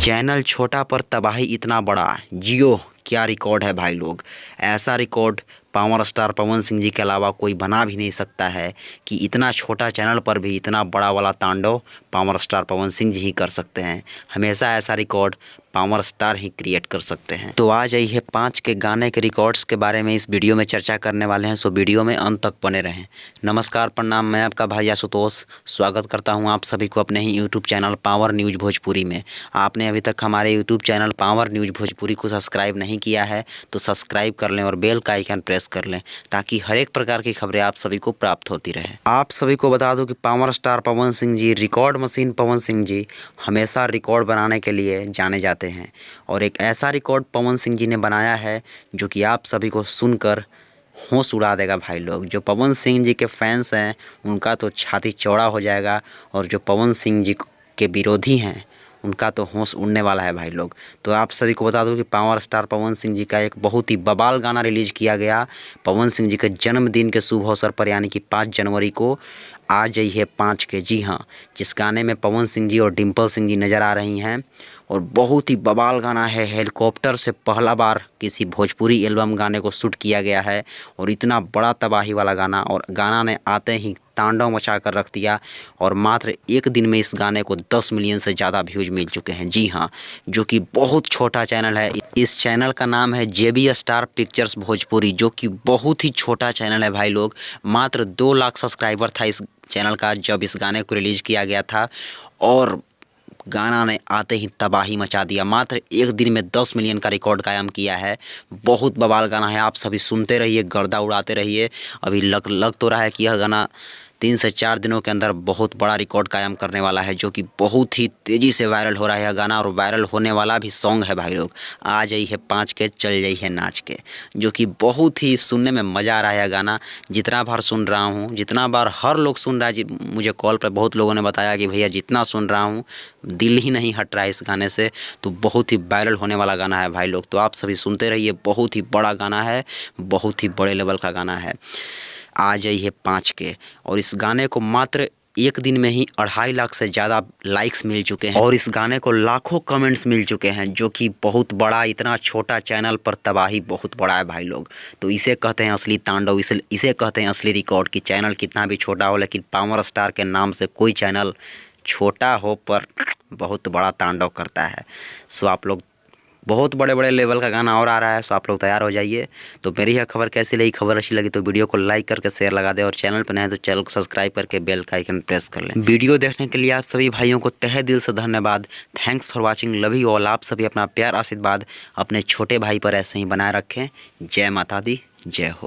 Channel छोटा पर तबाही इतना बड़ा, जियो क्या रिकॉर्ड है भाई लोग। ऐसा record power star Pawan Singh ji के अलावा कोई बना भी नहीं सकता है कि इतना छोटा चैनल पर भी इतना बड़ा वाला तांडव पावर स्टार पवन सिंह जी ही कर सकते हैं। हमेशा ऐसा रिकॉर्ड पावर स्टार ही क्रिएट कर सकते हैं। तो आ जाइए 5 के गाने के रिकॉर्ड्स के बारे में इस वीडियो में चर्चा करने वाले हैं, सो वीडियो में अंत तक बने रहें। नमस्कार, प्रणाम, मैं आपका भाई आशुतोष स्वागत करता हूं आप सभी को अपने ही YouTube channel power news Bhojpuri में। आपने अभी तक हमारे YouTube channel power news Bhojpuri को सब्सक्राइब नहीं किया है तो सब्सक्राइब कर लें और बेल का आइकन प्रेस कर लें ताकि हर एक प्रकार की खबरें आप सभी को प्राप्त होती रहे। आप सभी को बता दूं कि power star Pawan Singh ji, record machine Pawan Singh ji हमेशा रिकॉर्ड बनाने के लिए जाने जाते हैं और एक ऐसा रिकॉर्ड पवन सिंह जी ने बनाया है जो कि आप सभी को सुनकर होश उड़ा देगा भाई लोग। जो पवन सिंह जी के फैंस हैं उनका तो छाती चौड़ा हो जाएगा और जो पवन सिंह जी के विरोधी हैं उनका तो होश उड़ने वाला है भाई लोग। तो आप सभी को बता दूं कि पावर स्टार पवन सिंह जी का एक बहुत ही बवाल गाना रिलीज किया गया पवन सिंह जी के जन्मदिन के शुभ अवसर पर, यानी कि 5 जनवरी को। आ जाइए 5 के, जी हाँ, जिस गाने में पवन सिंह जी और डिम्पल सिंह जी नज़र आ रही हैं और बहुत ही बवाल गाना है। हेलीकॉप्टर से पहला बार किसी भोजपुरी एल्बम गाने को शूट किया गया है और इतना बड़ा तबाही वाला गाना, और गाना ने आते ही तांडव मचा कर रख दिया और मात्र एक दिन में इस गाने को 10 मिलियन से ज़्यादा व्यूज मिल चुके हैं। जी हाँ, जो कि बहुत छोटा चैनल है। इस चैनल का नाम है JB स्टार पिक्चर्स भोजपुरी, जो कि बहुत ही छोटा चैनल है भाई लोग। मात्र 2 लाख सब्सक्राइबर था इस चैनल का जब इस गाने को रिलीज़ किया गया था और गाना ने आते ही तबाही मचा दिया। मात्र एक दिन में 10 मिलियन का रिकॉर्ड कायम किया है। बहुत बवाल गाना है, आप सभी सुनते रहिए, गर्दा उड़ाते रहिए। अभी लग तो रहा है कि यह गाना 3 से 4 दिनों के अंदर बहुत बड़ा रिकॉर्ड कायम करने वाला है, जो कि बहुत ही तेज़ी से वायरल हो रहा है यह गाना, और वायरल होने वाला भी सॉन्ग है भाई लोग। आ जाइए 5 के, चल जाइए नाच के, जो कि बहुत ही सुनने में मज़ा आ रहा है यह गाना। जितना बार सुन रहा हूँ, जितना बार हर लोग सुन रहा है, मुझे कॉल पर बहुत लोगों ने बताया कि भैया जितना सुन रहा हूँ दिल ही नहीं हट रहा है इस गाने से। तो बहुत ही वायरल होने वाला गाना है भाई लोग। तो आप सभी सुनते रहिए, बहुत ही बड़ा गाना है, बहुत ही बड़े लेवल का गाना है। आ जाइए 5 के, और इस गाने को मात्र एक दिन में ही 2.5 लाख से ज़्यादा लाइक्स मिल चुके हैं और इस गाने को लाखों कमेंट्स मिल चुके हैं, जो कि बहुत बड़ा, इतना छोटा चैनल पर तबाही बहुत बड़ा है भाई लोग। तो इसे कहते हैं असली तांडव, इसे कहते हैं असली रिकॉर्ड कि चैनल कितना भी छोटा हो लेकिन पावर स्टार के नाम से कोई चैनल छोटा हो पर बहुत बड़ा तांडव करता है। सो आप लोग, बहुत बड़े बड़े लेवल का गाना और आ रहा है, सो आप लोग तैयार हो जाइए। तो मेरी यह खबर कैसी लगी, खबर अच्छी लगी तो वीडियो को लाइक करके शेयर लगा दे और चैनल पर नए हैं तो चैनल को सब्सक्राइब करके बेल का आइकन प्रेस कर लें। वीडियो देखने के लिए आप सभी भाइयों को तहे दिल से धन्यवाद। Thanks for watching, love you all. आप सभी अपना प्यार आशीर्वाद अपने छोटे भाई पर ऐसे ही बनाए रखें। जय माता दी, जय हो।